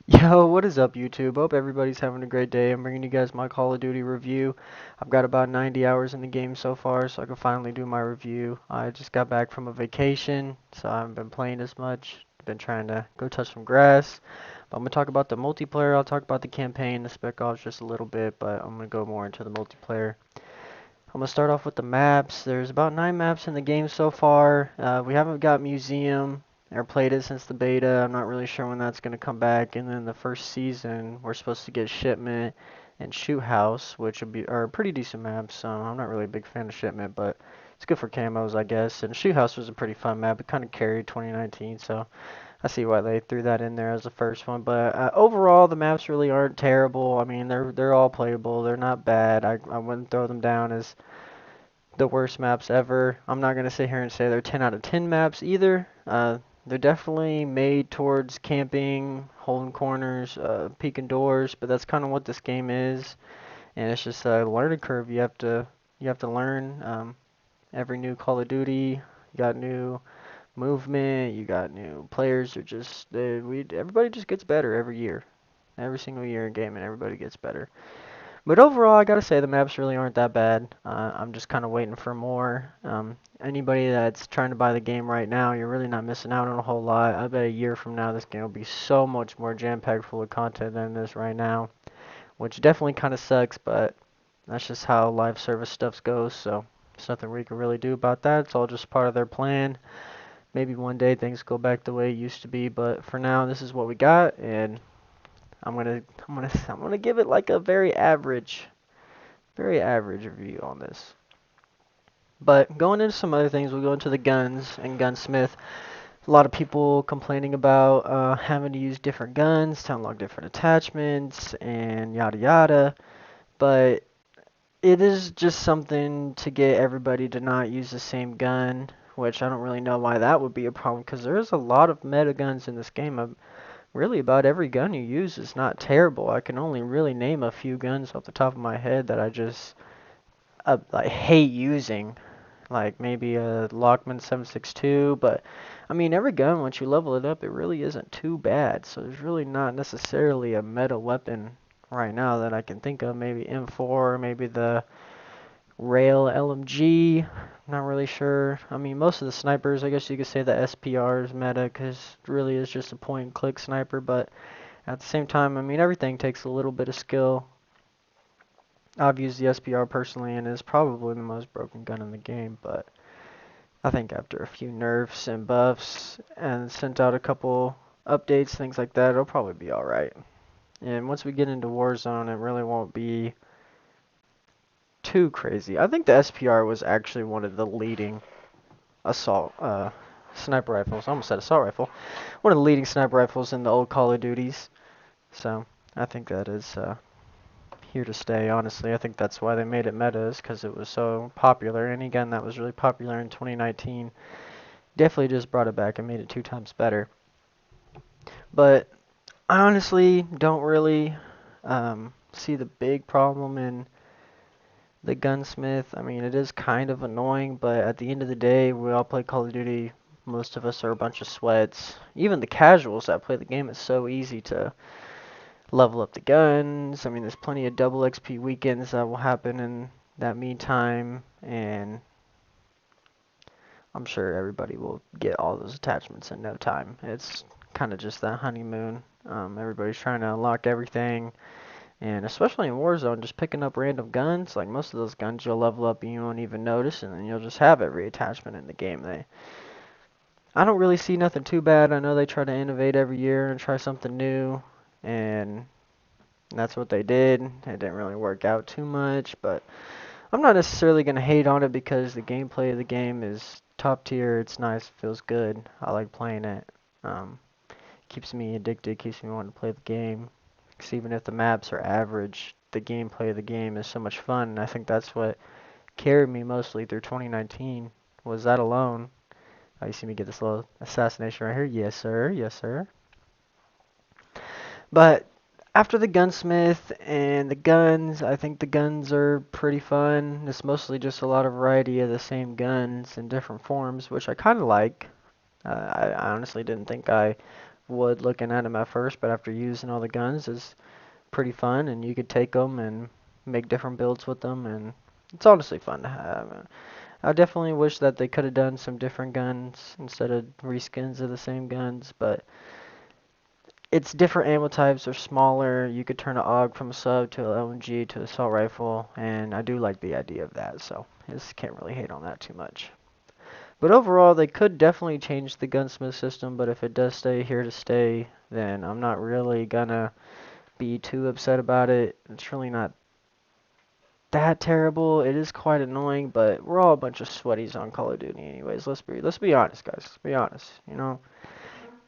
Yo, what is up, YouTube? Hope everybody's having a great day. I'm bringing you guys my Call of Duty review. I've got about 90 hours in the game so far, so I can finally do my review. I just got back from a vacation, so I haven't been playing as much. Been trying to go touch some grass. But I'm gonna talk about the multiplayer. I'll talk about the campaign, the spec ops just a little bit, but I'm gonna go more into the multiplayer. I'm gonna start off with the maps. There's about 9 maps in the game so far. We haven't got Museum or played it since the beta. I'm not really sure when that's gonna come back. And then the first season, we're supposed to get Shipment and Shoot House, which are pretty decent maps. So I'm not really a big fan of Shipment, but it's good for camos, I guess. And Shoot House was a pretty fun map. It kind of carried 2019, so I see why they threw that in there as the first one. But overall, the maps really aren't terrible. I mean, they're all playable. They're not bad. I wouldn't throw them down as the worst maps ever. I'm not going to sit here and say they're 10 out of 10 maps either. They're definitely made towards camping, holding corners, peeking doors, but that's kind of what this game is. And it's just a learning curve. You have to learn. Every new Call of Duty, you got new movement, you got new players. Everybody just gets better every year. Every single year in gaming, everybody gets better. But overall, I gotta say the maps really aren't that bad. I'm just kind of waiting for more. Anybody that's trying to buy the game right now, you're really not missing out on a whole lot. I bet a year from now, this game will be so much more jam-packed full of content than it is right now, which definitely kind of sucks, but that's just how live service stuff goes, so there's nothing we can really do about that. It's all just part of their plan. Maybe one day things go back the way it used to be, but for now, this is what we got, and I'm gonna give it like a very average review on this. But going into some other things, we'll go into the guns and gunsmith. A lot of people complaining about having to use different guns to unlock different attachments and yada yada. But it is just something to get everybody to not use the same gun, which I don't really know why that would be a problem because there's a lot of meta guns in this game. Really, about every gun you use is not terrible. I can only really name a few guns off the top of my head that I hate using, like maybe a Lockman 7.62, but I mean every gun once you level it up it really isn't too bad. So there's really not necessarily a meta weapon right now that I can think of. Maybe M4, maybe the Rail LMG. Not really sure. I mean most of the snipers, I guess you could say the SPR is meta because it really is just a point and click sniper, but at the same time, I mean everything takes a little bit of skill. I've used the SPR personally, and it's probably the most broken gun in the game, but I think after a few nerfs and buffs and sent out a couple updates, things like that, it'll probably be alright. And once we get into Warzone, it really won't be too crazy. I think the SPR was actually one of the leading assault sniper rifles. I almost said assault rifle. One of the leading sniper rifles in the old Call of Duties. So I think that is here to stay, honestly. I think that's why they made it meta, is because it was so popular. And again, that was really popular in 2019. Definitely just brought it back and made it 2 times better. But I honestly don't really see the big problem in the gunsmith. I mean, it is kind of annoying, but at the end of the day, we all play Call of Duty. Most of us are a bunch of sweats. Even the casuals that play the game, it's so easy to level up the guns. I mean, there's plenty of double XP weekends that will happen in that meantime, and I'm sure everybody will get all those attachments in no time. It's kind of just that honeymoon. Everybody's trying to unlock everything, and especially in Warzone, just picking up random guns. Like most of those guns, you'll level up and you won't even notice, and then you'll just have every attachment in the game. I don't really see nothing too bad. I know they try to innovate every year and try something new, and that's what they did. It didn't really work out too much, but I'm not necessarily going to hate on it because the gameplay of the game is top tier. It's nice, feels good. I like playing it. Um, Keeps me addicted, keeps me wanting to play the game. 'Cause even if the maps are average, the gameplay of the game is so much fun, and I think that's what carried me mostly through 2019 was that alone. Oh, you see me get this little assassination right here? Yes, sir. Yes, sir. But after the gunsmith and the guns, I think the guns are pretty fun. It's mostly just a lot of variety of the same guns in different forms, which I kind of like. I honestly didn't think I would looking at them at first, but after using all the guns, is pretty fun, and you could take them and make different builds with them, and it's honestly fun to have. I definitely wish that they could have done some different guns instead of reskins of the same guns, but it's different ammo types are smaller. You could turn an AUG from a sub to an LMG to assault rifle, and I do like the idea of that, so I just can't really hate on that too much. But overall, they could definitely change the gunsmith system, but if it does stay here to stay, then I'm not really gonna be too upset about it. It's really not that terrible. It is quite annoying, but we're all a bunch of sweaties on Call of Duty anyways. Let's be honest, guys. Let's be honest. You know,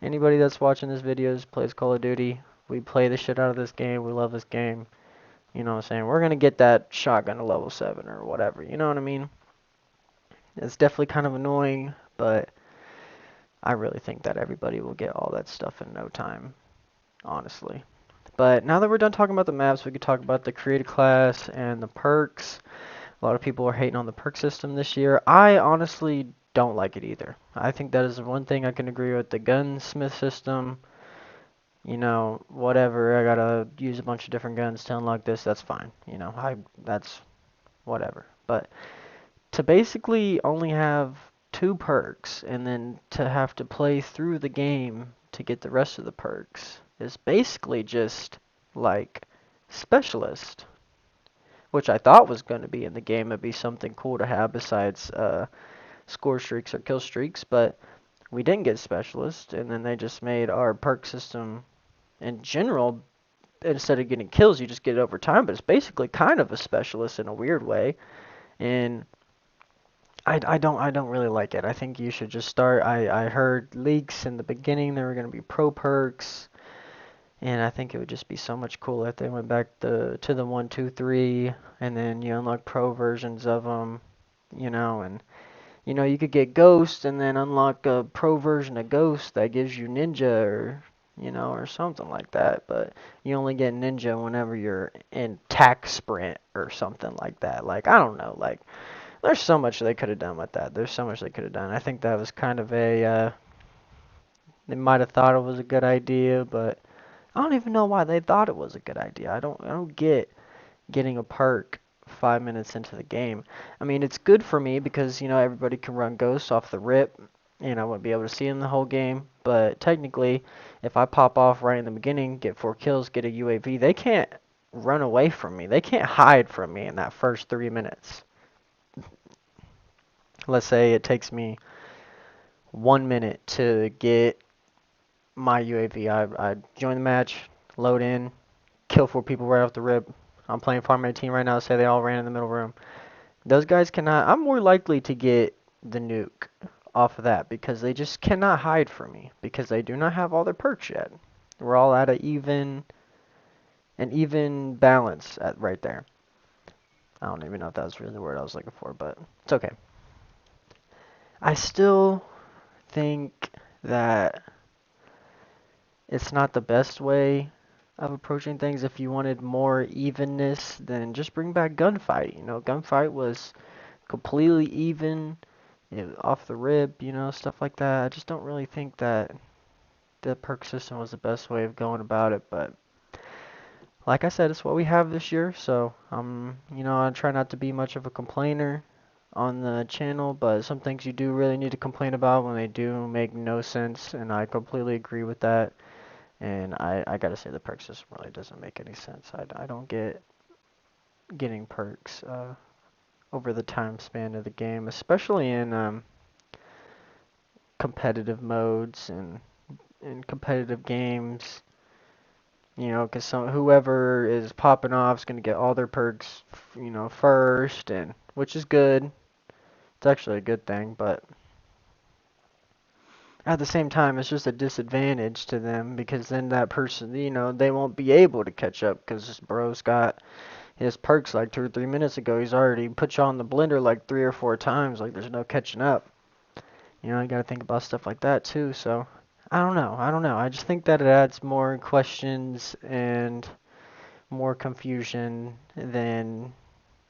anybody that's watching this videos plays Call of Duty. We play the shit out of this game. We love this game. You know what I'm saying? We're gonna get that shotgun to level 7 or whatever. You know what I mean? It's definitely kind of annoying, but I really think that everybody will get all that stuff in no time, honestly. But now that we're done talking about the maps, we could talk about the creative class and the perks. A lot of people are hating on the perk system this year. I honestly don't like it either. I think that is one thing I can agree with. The gunsmith system, you know, whatever. I gotta use a bunch of different guns to unlock this. That's fine. You know, that's whatever. But to basically only have two perks and then to have to play through the game to get the rest of the perks is basically just like specialist, which I thought was going to be in the game. It'd be something cool to have besides score streaks or kill streaks, but we didn't get specialist, and then they just made our perk system in general. Instead of getting kills, you just get it over time, but it's basically kind of a specialist in a weird way, and I don't really like it. I think you should just start. I heard leaks in the beginning there were going to be pro perks, and I think it would just be so much cooler if they went back to the 1, 2, 3, and then you unlock pro versions of them, you know, and you know you could get Ghost and then unlock a pro version of Ghost that gives you Ninja or you know or something like that. But you only get Ninja whenever you're in tac sprint or something like that. Like I don't know, like there's so much they could have done with that. There's so much they could have done. I think that was kind of a they might have thought it was a good idea, but I don't even know why they thought it was a good idea. I don't get getting a perk 5 minutes into the game. I mean, it's good for me because you know everybody can run Ghost off the rip, and I wouldn't be able to see him the whole game. But technically, if I pop off right in the beginning, get 4 kills, get a UAV, they can't run away from me. They can't hide from me in that first 3 minutes. Let's say it takes me 1 minute to get my UAV. I join the match, load in, kill 4 people right off the rip. I'm playing Farm 18 right now. Say they all ran in the middle room. Those guys cannot. I'm more likely to get the nuke off of that because they just cannot hide from me because they do not have all their perks yet. We're all at an even balance at right there. I don't even know if that was really the word I was looking for, but it's okay. I still think that it's not the best way of approaching things. If you wanted more evenness, then just bring back Gunfight. You know, Gunfight was completely even, you know, off the rip, you know, stuff like that. I just don't really think that the perk system was the best way of going about it, but like I said, it's what we have this year, so you know, I try not to be much of a complainer on the channel, but some things you do really need to complain about when they do make no sense, and I completely agree with that. And I gotta say the perk system really doesn't make any sense. I don't get getting perks over the time span of the game, especially in competitive modes and in competitive games. You know, because whoever is popping off is gonna get all their perks, you know, first, and which is good. It's actually a good thing, but at the same time, it's just a disadvantage to them because then that person, you know, they won't be able to catch up because this bro's got his perks like 2 or 3 minutes ago. He's already put you on the blender like 3 or 4 times. Like there's no catching up. You know, you got to think about stuff like that too. So I don't know. I don't know. I just think that it adds more questions and more confusion than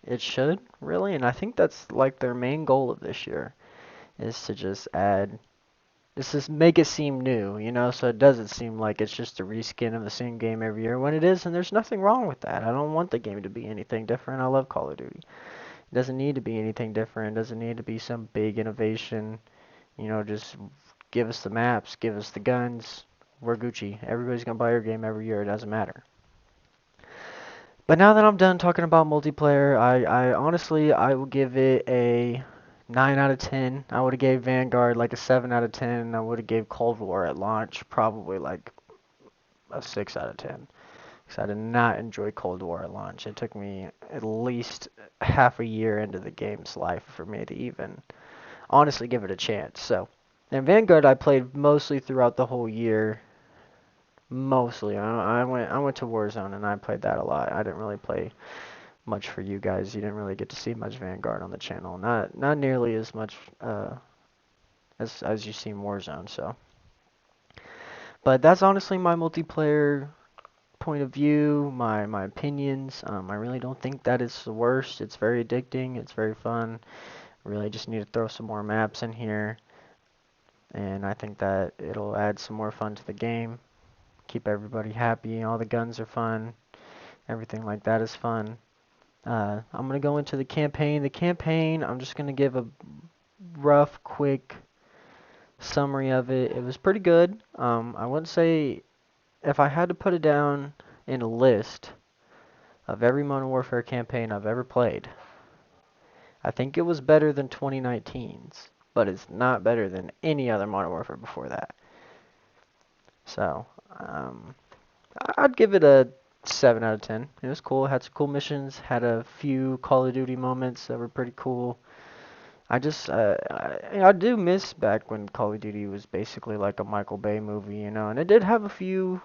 it should, really. And I think that's like their main goal of this year is to just add just make it seem new, so it doesn't seem like it's just a reskin of the same game every year when it is, and there's nothing wrong with that. I don't want the game to be anything different. I love Call of Duty. It doesn't need to be anything different. It doesn't need to be some big innovation. Just give us the maps, give us the guns. We're Gucci. Everybody's gonna buy your game every year. It doesn't matter. But now that I'm done talking about multiplayer, I honestly I will give it a 9 out of 10. I would have gave Vanguard like a 7 out of 10. I would have gave Cold War at launch probably like a 6 out of 10. Because I did not enjoy Cold War at launch. It took me at least half a year into the game's life for me to even honestly give it a chance. So, and Vanguard I played mostly throughout the whole year. Mostly, I went to Warzone and I played that a lot. I didn't really play much for you guys. You didn't really get to see much Vanguard on the channel. Not nearly as much as you see in Warzone. So, but that's honestly my multiplayer point of view, my opinions. I really don't think that is the worst. It's very addicting. It's very fun. Really just need to throw some more maps in here, and I think that it'll add some more fun to the game. Keep everybody happy. All the guns are fun. Everything like that is fun. I'm gonna go into the campaign. The campaign, I'm just gonna give a rough, quick summary of it. It was pretty good. I wouldn't say if I had to put it down in a list of every Modern Warfare campaign I've ever played, I think it was better than 2019's, but it's not better than any other Modern Warfare before that. So, I'd give it a 7 out of 10. It was cool. Had some cool missions. Had a few Call of Duty moments that were pretty cool. I do miss back when Call of Duty was basically like a Michael Bay movie, and it did have a few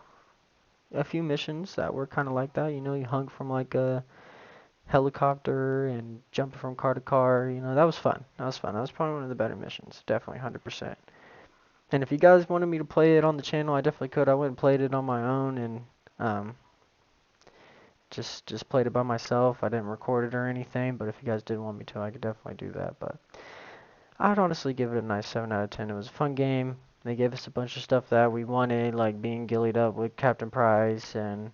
missions that were kind of like that. You hung from like a helicopter and jumping from car to car. That was fun. That was fun. That was probably one of the better missions. Definitely 100%. And if you guys wanted me to play it on the channel, I definitely could. I went and played it on my own and um, just played it by myself. I didn't record it or anything, but if you guys did want me to, I could definitely do that. But I'd honestly give it a nice 7 out of 10. It was a fun game. They gave us a bunch of stuff that we wanted, like being gillied up with Captain Price and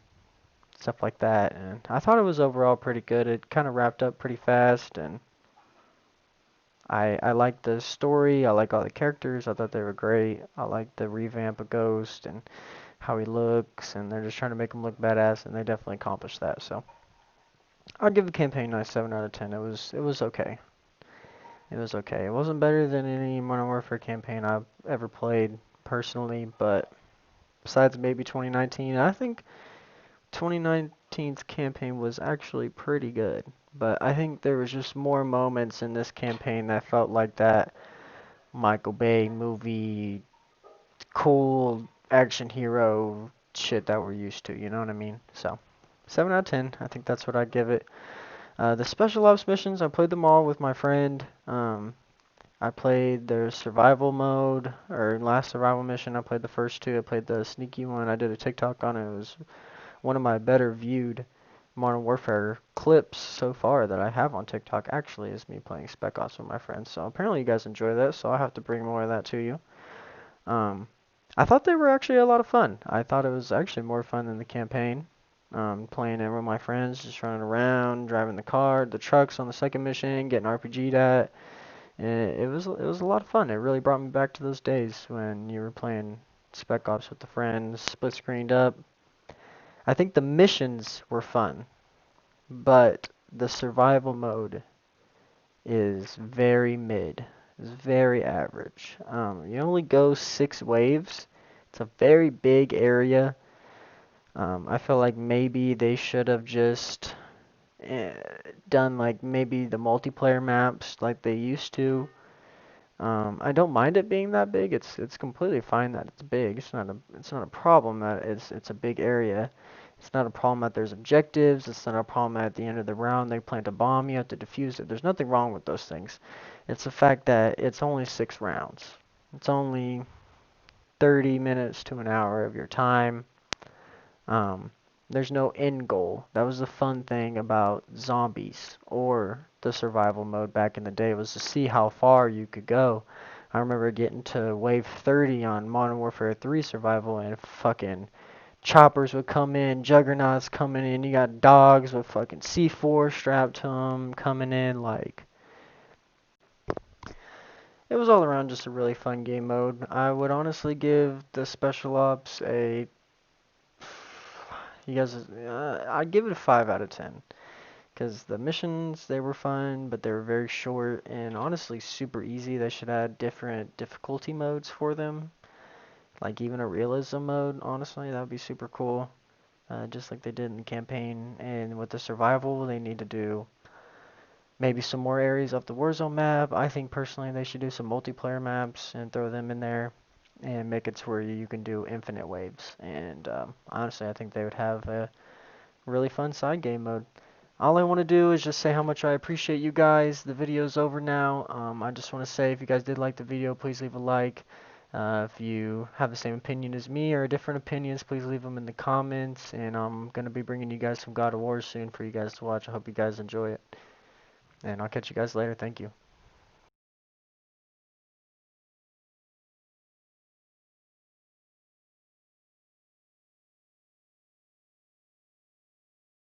stuff like that. And I thought it was overall pretty good. It kind of wrapped up pretty fast, and I liked the story. I like all the characters. I thought they were great. I like the revamp of Ghost and how he looks, and they're just trying to make him look badass, and they definitely accomplished that. So I'd give the campaign a nice 7 out of 10. It was okay. It was okay. It wasn't better than any Modern Warfare campaign I've ever played personally, but besides maybe 2019, I think 2019's campaign was actually pretty good. But I think there was just more moments in this campaign that felt like that Michael Bay movie, cool action hero shit that we're used to. You know what I mean? So 7 out of 10. I think that's what I'd give it. The special ops missions, I played them all with my friend. I played their survival mode, or last survival mission. I played the first two. I played the sneaky one. I did a TikTok on it. It was one of my better viewed Modern Warfare clips so far that I have on TikTok. Actually, is me playing Spec Ops with my friends. So apparently you guys enjoy that. So I have to bring more of that to you. Um, I thought they were actually a lot of fun. I thought it was actually more fun than the campaign. Playing it with my friends, just running around, driving the car, the trucks on the second mission, getting RPG'd at. And it was a lot of fun. It really brought me back to those days when you were playing Spec Ops with the friends, split screened up. I think the missions were fun, but the survival mode is very mid. It's very average. You only go 6 waves. It's a very big area. I feel like maybe they should have just eh, done like maybe the multiplayer maps like they used to. I don't mind it being that big. It's completely fine that it's big. It's not a problem that it's a big area. It's not a problem that there's objectives. It's not a problem that at the end of the round they plant a bomb. You have to defuse it. There's nothing wrong with those things. It's the fact that it's only 6 rounds. It's only 30 minutes to an hour of your time. Um, there's no end goal. That was the fun thing about zombies or the survival mode back in the day, was to see how far you could go. I remember getting to wave 30 on Modern Warfare 3 survival and fucking choppers would come in, juggernauts coming in, you got dogs with fucking C4 strapped to them coming in, like, it was all around just a really fun game mode. I would honestly give the Special Ops a, you guys, I'd give it a 5 out of 10. Because the missions, they were fun, but they were very short and honestly super easy. They should add different difficulty modes for them. Like even a realism mode, honestly, that would be super cool. Just like they did in the campaign. And with the survival, they need to do maybe some more areas of the Warzone map. I think personally they should do some multiplayer maps and throw them in there and make it to where you can do infinite waves. And honestly, I think they would have a really fun side game mode. All I want to do is just say how much I appreciate you guys. The video's over now. I just want to say if you guys did like the video, please leave a like. If you have the same opinion as me or different opinions, please leave them in the comments. And I'm going to be bringing you guys some God of War soon for you guys to watch. I hope you guys enjoy it. And I'll catch you guys later. Thank you.